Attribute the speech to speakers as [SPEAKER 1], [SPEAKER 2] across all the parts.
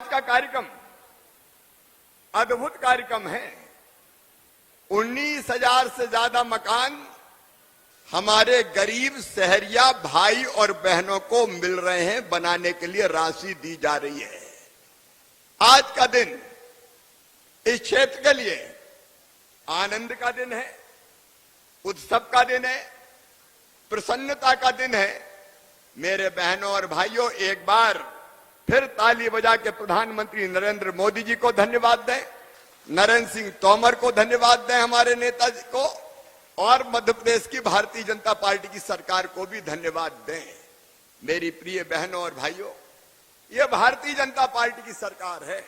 [SPEAKER 1] का कार्यक्रम अद्भुत कार्यक्रम है। 19,000 से ज्यादा मकान हमारे गरीब शहरिया भाई और बहनों को मिल रहे हैं, बनाने के लिए राशि दी जा रही है। आज का दिन इस क्षेत्र के लिए आनंद का दिन है, उत्सव का दिन है, प्रसन्नता का दिन है। मेरे बहनों और भाइयों, एक बार फिर ताली बजा के प्रधानमंत्री नरेंद्र मोदी जी को धन्यवाद दें, नरेंद्र सिंह तोमर को धन्यवाद दें, हमारे नेताजी को, और मध्य प्रदेश की भारतीय जनता पार्टी की सरकार को भी धन्यवाद दें। मेरी प्रिय बहनों और भाइयों, यह भारतीय जनता पार्टी की सरकार है।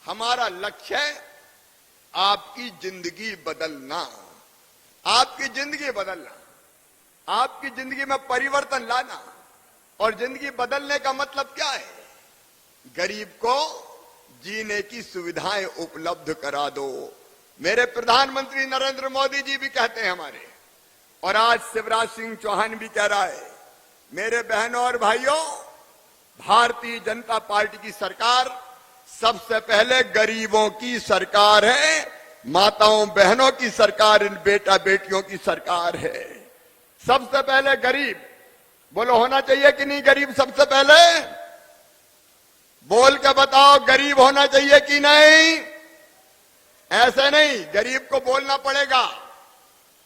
[SPEAKER 1] हमारा लक्ष्य है आपकी जिंदगी बदलना, आपकी जिंदगी बदलना, आपकी जिंदगी में परिवर्तन लाना। और जिंदगी बदलने का मतलब क्या है? गरीब को जीने की सुविधाएं उपलब्ध करा दो। मेरे प्रधानमंत्री नरेंद्र मोदी जी भी कहते हैं हमारे, और आज शिवराज सिंह चौहान भी कह रहा है। मेरे बहनों और भाइयों, भारतीय जनता पार्टी की सरकार सबसे पहले गरीबों की सरकार है, माताओं बहनों की सरकार, इन बेटा बेटियों की सरकार है। सबसे पहले गरीब, बोलो होना चाहिए कि नहीं गरीब? सबसे पहले बोल के बताओ, गरीब होना चाहिए कि नहीं? ऐसे नहीं, गरीब को बोलना पड़ेगा,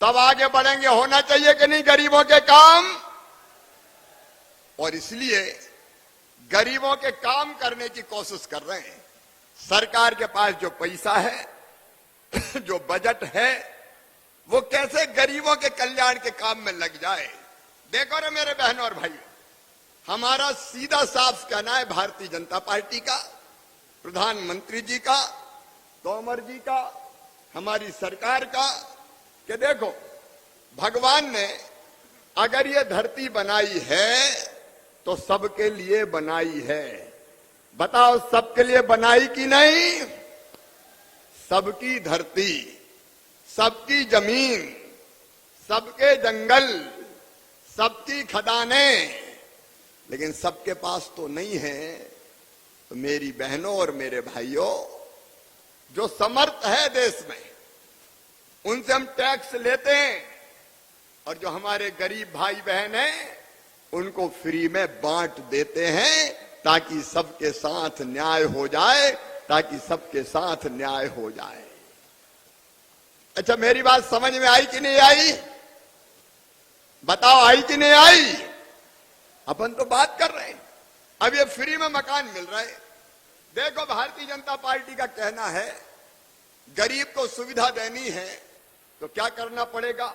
[SPEAKER 1] तब आगे बढ़ेंगे। होना चाहिए कि नहीं गरीबों के काम? और इसलिए गरीबों के काम करने की कोशिश कर रहे हैं। सरकार के पास जो पैसा है, जो बजट है, वो कैसे गरीबों के कल्याण के काम में लग जाए। देखो रे मेरे बहनों और भाइयों, हमारा सीधा साफ कहना है भारतीय जनता पार्टी का, प्रधानमंत्री जी का, तोमर जी का, हमारी सरकार का, कि देखो भगवान ने अगर ये धरती बनाई है तो सबके लिए बनाई है। बताओ सबके लिए बनाई कि नहीं? सबकी धरती, सबकी जमीन, सबके जंगल, सबकी खदानें, लेकिन सबके पास तो नहीं है। तो मेरी बहनों और मेरे भाइयों, जो समर्थ है देश में, उनसे हम टैक्स लेते हैं, और जो हमारे गरीब भाई बहन हैं उनको फ्री में बांट देते हैं, ताकि सबके साथ न्याय हो जाए, ताकि सबके साथ न्याय हो जाए। अच्छा, मेरी बात समझ में आई कि नहीं आई? बताओ, आई कि नहीं आई? अपन तो बात कर रहे हैं, अब ये फ्री में मकान मिल रहा है। देखो, भारतीय जनता पार्टी का कहना है गरीब को सुविधा देनी है तो क्या करना पड़ेगा?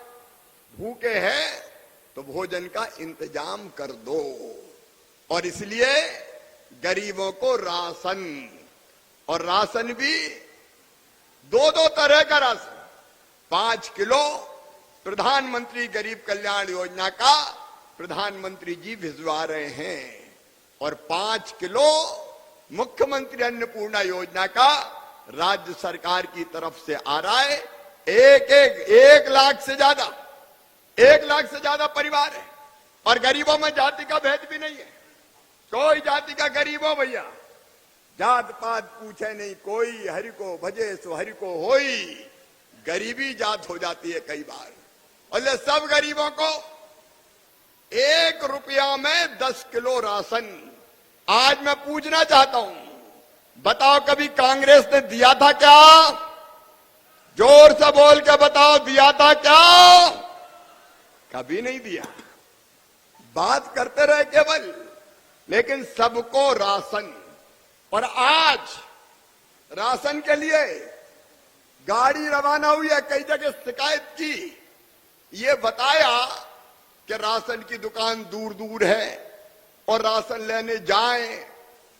[SPEAKER 1] भूखे हैं तो भोजन का इंतजाम कर दो। और इसलिए गरीबों को राशन, और राशन भी दो तरह का राशन, 5 किलो प्रधानमंत्री गरीब कल्याण योजना का प्रधानमंत्री जी भिजवा रहे हैं, और 5 किलो मुख्यमंत्री अन्नपूर्णा योजना का राज्य सरकार की तरफ से आ रहा है। 1 लाख से ज्यादा परिवार है, और गरीबों में जाति का भेद भी नहीं है। कोई जाति का गरीब हो भैया, जात पात पूछे नहीं कोई, हरि को भजे सो हरि को होई, गरीबी जात हो जाती है कई बार। और ये सब गरीबों को 1 रुपया में 10 किलो राशन। आज मैं पूछना चाहता हूं, बताओ कभी कांग्रेस ने दिया था क्या? जोर से बोल के बताओ, दिया था क्या? कभी नहीं दिया। बात करते रहे केवल, लेकिन सबको राशन। और आज राशन के लिए गाड़ी रवाना हुई है, कई जगह शिकायत की, ये बताया कि राशन की दुकान दूर दूर है, और राशन लेने जाएं,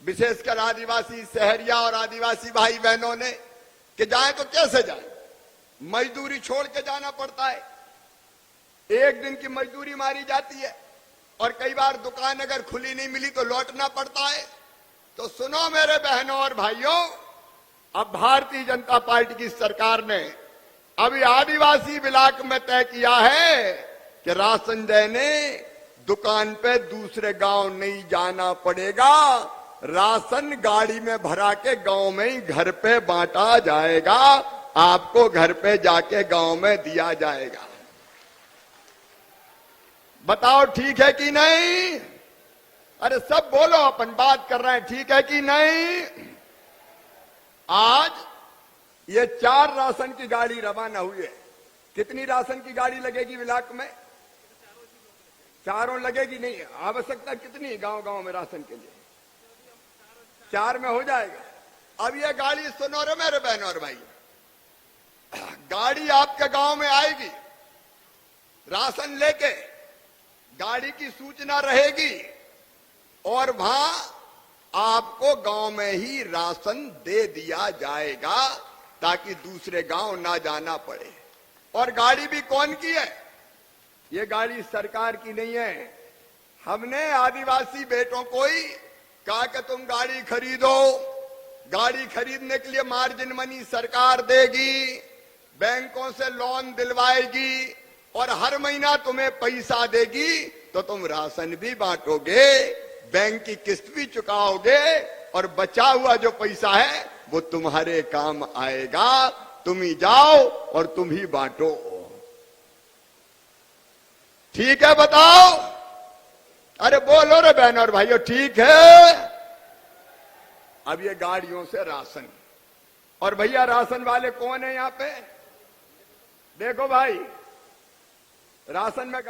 [SPEAKER 1] विशेषकर आदिवासी शहरिया और आदिवासी भाई बहनों ने, कि जाएं तो कैसे जाएं? मजदूरी छोड़ के जाना पड़ता है, 1 दिन की मजदूरी मारी जाती है, और कई बार दुकान अगर खुली नहीं मिली तो लौटना पड़ता है। तो सुनो मेरे बहनों और भाइयों, अब भारतीय जनता पार्टी की सरकार ने अभी आदिवासी इलाके में तय किया है कि राशन देने दुकान पे दूसरे गांव नहीं जाना पड़ेगा, राशन गाड़ी में भरा के गांव में ही घर पे बांटा जाएगा, आपको घर पे जाके गांव में दिया जाएगा। बताओ ठीक है कि नहीं? अरे सब बोलो, अपन बात कर रहे हैं, ठीक है कि नहीं? आज ये 4 राशन की गाड़ी रवाना हुई है। कितनी राशन की गाड़ी लगेगी विलाक में? 4 लगेगी। नहीं, आवश्यकता कितनी गांव गांव में राशन के लिए? 4 में हो जाएगा। अब ये गाड़ी सुनो रे मेरे बहनों और भाई, गाड़ी आपके गांव में आएगी, राशन लेके गाड़ी की सूचना रहेगी और वहां आपको गांव में ही राशन दे दिया जाएगा ताकि दूसरे गांव ना जाना पड़े। और गाड़ी भी कौन की है? ये गाड़ी सरकार की नहीं है। हमने आदिवासी बेटों को ही कहा कि तुम गाड़ी खरीदो, गाड़ी खरीदने के लिए मार्जिन मनी सरकार देगी, बैंकों से लोन दिलवाएगी और हर महीना तुम्हें पैसा देगी, तो तुम राशन भी बांटोगे, बैंक की किस्त भी चुकाओगे और बचा हुआ जो पैसा है वो तुम्हारे काम आएगा। तुम ही जाओ और तुम ही बांटो। ठीक है? बताओ। अरे बोलो रे बहनों और भाइयों, ठीक है? अब ये गाड़ियों से राशन, और भैया राशन वाले कौन है यहां पे? देखो भाई, राशन में